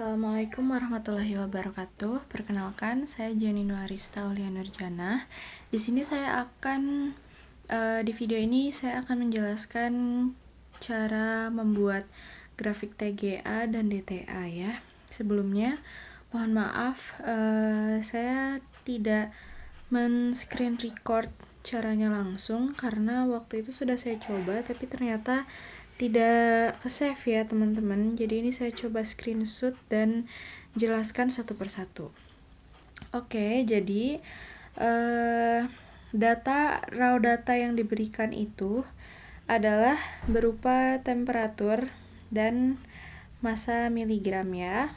Assalamualaikum warahmatullahi wabarakatuh. Perkenalkan, saya Jenny Nuarista Aulia Nurjana. Di sini saya akan di video ini saya akan menjelaskan cara membuat grafik TGA dan DTA ya. Sebelumnya, mohon maaf saya tidak men-screen record caranya langsung karena waktu itu sudah saya coba tapi ternyata tidak ke-save ya teman-teman. Jadi ini saya coba screenshot dan jelaskan satu persatu. Oke, jadi raw data yang diberikan itu adalah berupa temperatur dan massa miligram ya.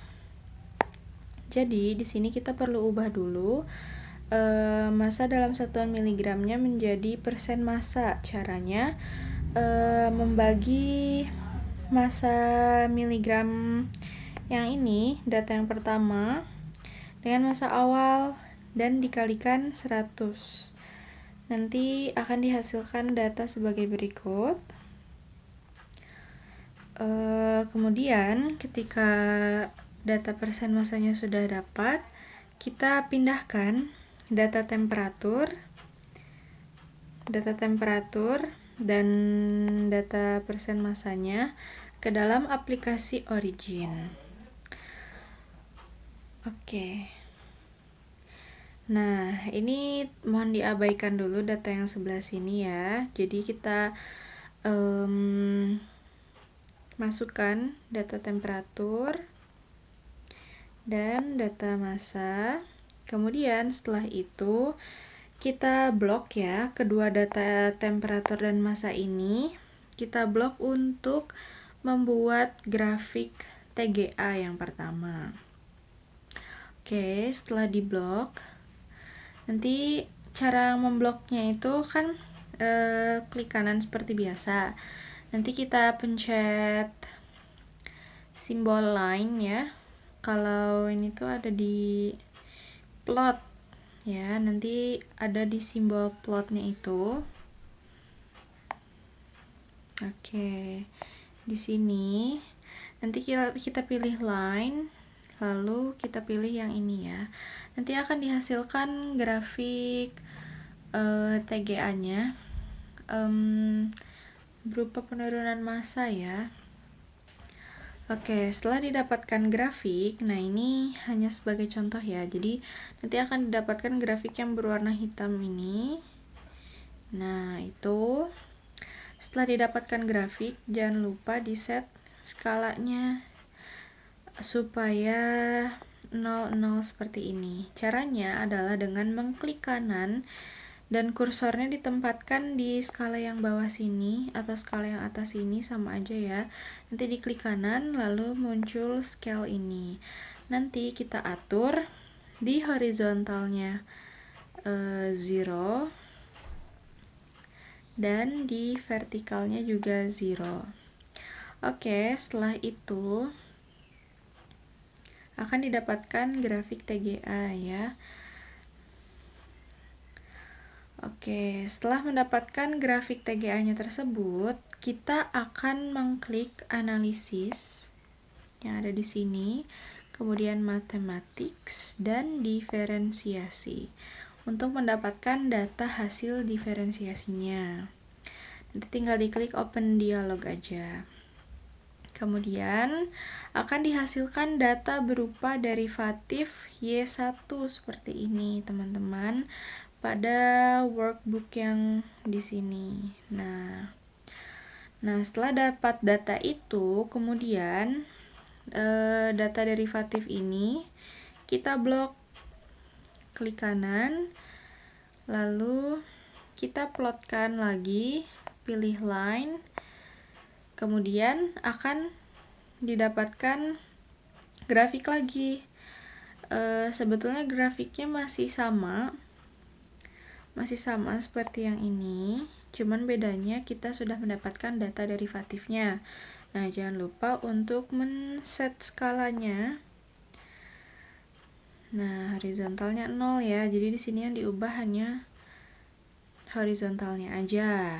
Jadi di sini kita perlu ubah dulu massa dalam satuan miligramnya menjadi persen massa. Caranya membagi massa miligram yang ini, data yang pertama, dengan massa awal dan dikalikan 100. Nanti akan dihasilkan data sebagai berikut. Kemudian ketika data persen massanya sudah dapat, kita pindahkan data temperatur dan data persen massanya ke dalam aplikasi Origin. Oke. Nah, ini mohon diabaikan dulu data yang sebelah sini ya. Jadi kita masukkan data temperatur dan data massa. Kemudian setelah itu kita blok ya kedua data temperatur dan massa ini. Kita blok untuk membuat grafik TGA yang pertama. Oke, setelah diblok, nanti cara membloknya itu kan klik kanan seperti biasa. Nanti kita pencet simbol line ya. Kalau ini tuh ada di plot ya, nanti ada di simbol plotnya itu. Oke, di sini nanti kita pilih line, lalu kita pilih yang ini ya. Nanti akan dihasilkan grafik TGA-nya berupa penurunan massa ya. Oke, setelah didapatkan grafik, nah ini hanya sebagai contoh ya. Jadi nanti akan didapatkan grafik yang berwarna hitam ini. Nah, itu setelah didapatkan grafik, jangan lupa di set skalanya supaya 0,0 seperti ini. Caranya adalah dengan mengklik kanan dan kursornya ditempatkan di skala yang bawah sini atau skala yang atas ini, sama aja ya. Nanti diklik kanan lalu muncul scale ini. Nanti kita atur di horizontalnya 0 dan di vertikalnya juga 0. Oke, setelah itu akan didapatkan grafik TGA ya. Oke, setelah mendapatkan grafik TGA-nya tersebut, kita akan mengklik analisis yang ada di sini, kemudian mathematics dan diferensiasi untuk mendapatkan data hasil diferensiasinya. Nanti tinggal diklik open dialog aja. Kemudian akan dihasilkan data berupa derivatif Y1 seperti ini, teman-teman, pada workbook yang di sini. Nah, setelah dapat data itu, kemudian data derivatif ini kita blok, klik kanan, lalu kita plotkan lagi, pilih line, kemudian akan didapatkan grafik lagi. Sebetulnya grafiknya masih sama seperti yang ini, cuman bedanya kita sudah mendapatkan data derivatifnya. Nah, jangan lupa untuk men-set skalanya. Nah, horizontalnya 0 ya. Jadi di sini yang diubah hanya horizontalnya aja.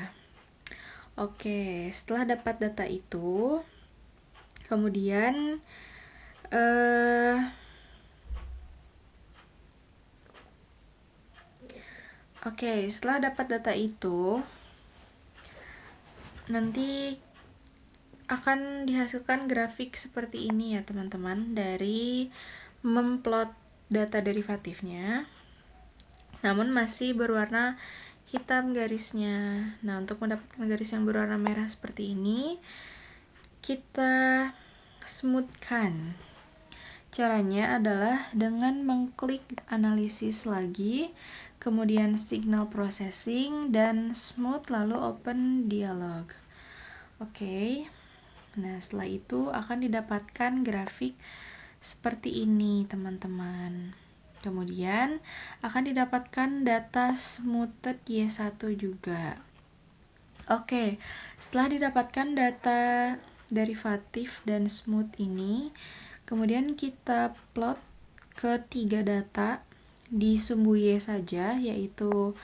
Oke, setelah dapat data itu, kemudian Oke, setelah dapat data itu, nanti akan dihasilkan grafik seperti ini ya teman-teman, dari memplot data derivatifnya, namun masih berwarna hitam garisnya. Nah, untuk mendapatkan garis yang berwarna merah seperti ini, kita smoothkan. Caranya adalah dengan mengklik analisis lagi, kemudian signal processing, dan smooth, lalu open dialog. Oke. Nah, setelah itu akan didapatkan grafik seperti ini, teman-teman. Kemudian akan didapatkan data smoothed Y1 juga. Oke, setelah didapatkan data derivatif dan smooth ini, kemudian kita plot ke 3 data di sumbu Y saja, yaitu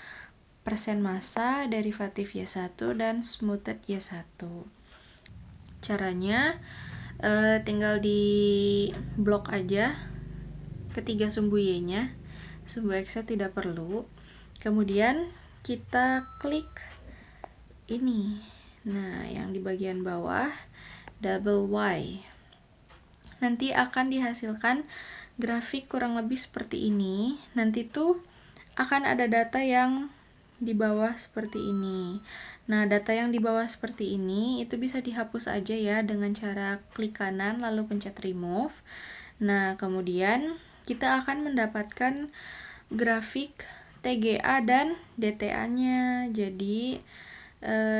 persen massa, derivatif Y1, dan smoothed Y1. Caranya tinggal di blok aja ketiga sumbu Y-nya, sumbu X-nya tidak perlu. Kemudian kita klik ini. Nah, yang di bagian bawah double Y. Nanti akan dihasilkan grafik kurang lebih seperti ini. Nanti tuh akan ada data yang di bawah seperti ini. Nah, data yang di bawah seperti ini itu bisa dihapus aja ya dengan cara klik kanan lalu pencet remove. Nah, kemudian kita akan mendapatkan grafik TGA dan DTA-nya. Jadi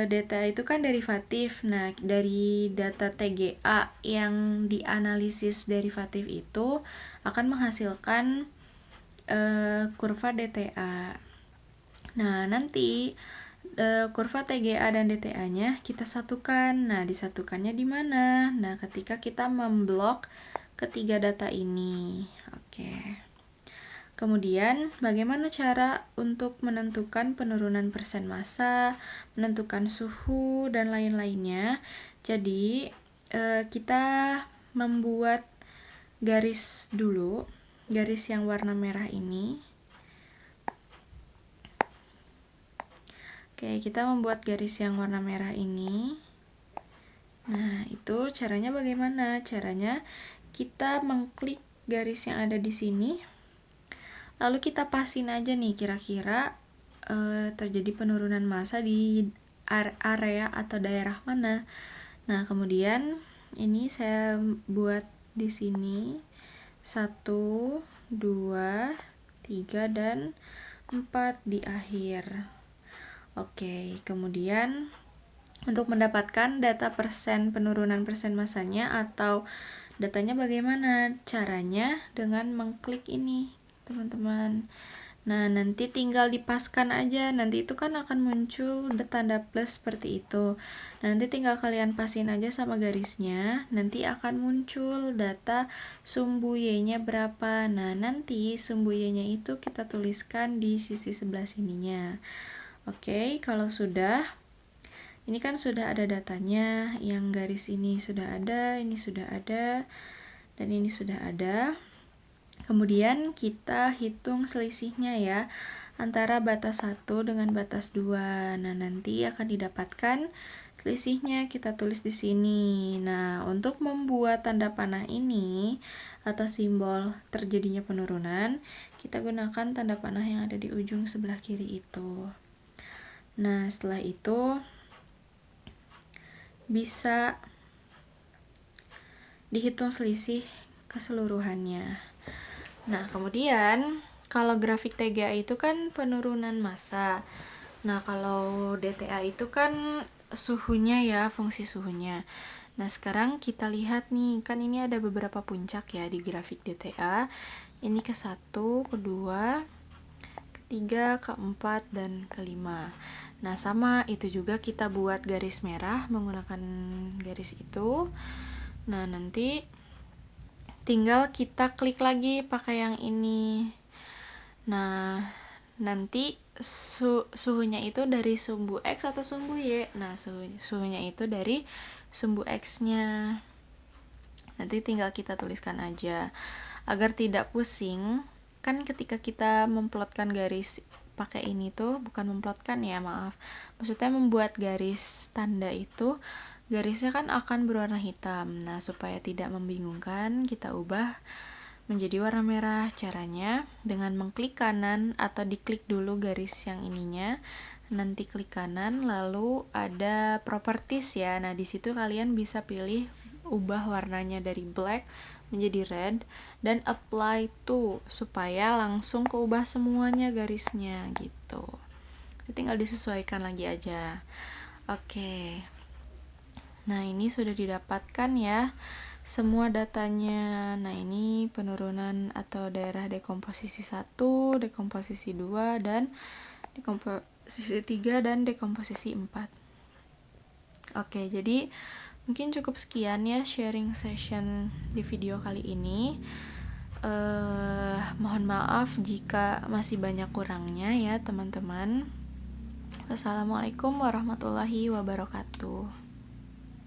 data itu kan derivatif. Nah, dari data TGA yang dianalisis derivatif itu akan menghasilkan kurva DTA. Nah, nanti kurva TGA dan DTA-nya kita satukan. Nah, disatukannya di mana? Nah, ketika kita memblok ketiga data ini. Oke. Kemudian, bagaimana cara untuk menentukan penurunan persen massa, menentukan suhu, dan lain-lainnya. Jadi, kita membuat garis dulu, garis yang warna merah ini. Oke, kita membuat garis yang warna merah ini. Nah, itu caranya bagaimana? Caranya kita mengklik garis yang ada di sini. Lalu kita pasin aja nih kira-kira terjadi penurunan massa di area atau daerah mana. Nah, kemudian ini saya buat di sini 1, 2, 3, dan 4 di akhir. Oke, kemudian untuk mendapatkan data penurunan persen massanya atau datanya bagaimana? Caranya dengan mengklik ini, teman-teman. Nah, nanti tinggal dipaskan aja. Nanti itu kan akan muncul tanda plus seperti itu. Nah, nanti tinggal kalian pasin aja sama garisnya. Nanti akan muncul data sumbu Y-nya berapa. Nah, nanti sumbu Y-nya itu kita tuliskan di sisi sebelah sininya. Oke, kalau sudah, ini kan sudah ada datanya. Yang garis ini sudah ada, ini sudah ada, dan ini sudah ada. Kemudian kita hitung selisihnya ya, antara batas 1 dengan batas 2. Nah, nanti akan didapatkan selisihnya, kita tulis di sini. Nah, untuk membuat tanda panah ini atau simbol terjadinya penurunan, kita gunakan tanda panah yang ada di ujung sebelah kiri itu. Nah, setelah itu bisa dihitung selisih keseluruhannya. Nah, kemudian kalau grafik TGA itu kan penurunan massa. Nah, kalau DTA itu kan suhunya ya, fungsi suhunya. Nah, sekarang kita lihat nih, kan ini ada beberapa puncak ya di grafik DTA. Ini ke-1, ke-2, ke-3, ke-4, dan ke-5. Nah, sama itu juga kita buat garis merah menggunakan garis itu. Nah, nanti tinggal kita klik lagi pakai yang ini. Nah, nanti suhunya itu dari sumbu X atau sumbu Y. Nah, suhunya itu dari sumbu X-nya. Nanti tinggal kita tuliskan aja. Agar tidak pusing, kan ketika kita memplotkan garis pakai ini tuh, bukan memplotkan ya, maaf. Maksudnya membuat garis tanda itu, garisnya kan akan berwarna hitam. Nah, supaya tidak membingungkan, kita ubah menjadi warna merah. Caranya dengan mengklik kanan atau diklik dulu garis yang ininya, nanti klik kanan, lalu ada properties ya. Nah, di situ kalian bisa pilih ubah warnanya dari black menjadi red dan apply to supaya langsung keubah semuanya garisnya gitu. Tinggal disesuaikan lagi aja. Oke. Nah, ini sudah didapatkan ya semua datanya. Nah, ini penurunan atau daerah dekomposisi 1, dekomposisi 2 dan dekomposisi 3 dan dekomposisi 4. Oke, jadi mungkin cukup sekian ya sharing session di video kali ini. Mohon maaf jika masih banyak kurangnya ya teman-teman. Wassalamualaikum warahmatullahi wabarakatuh.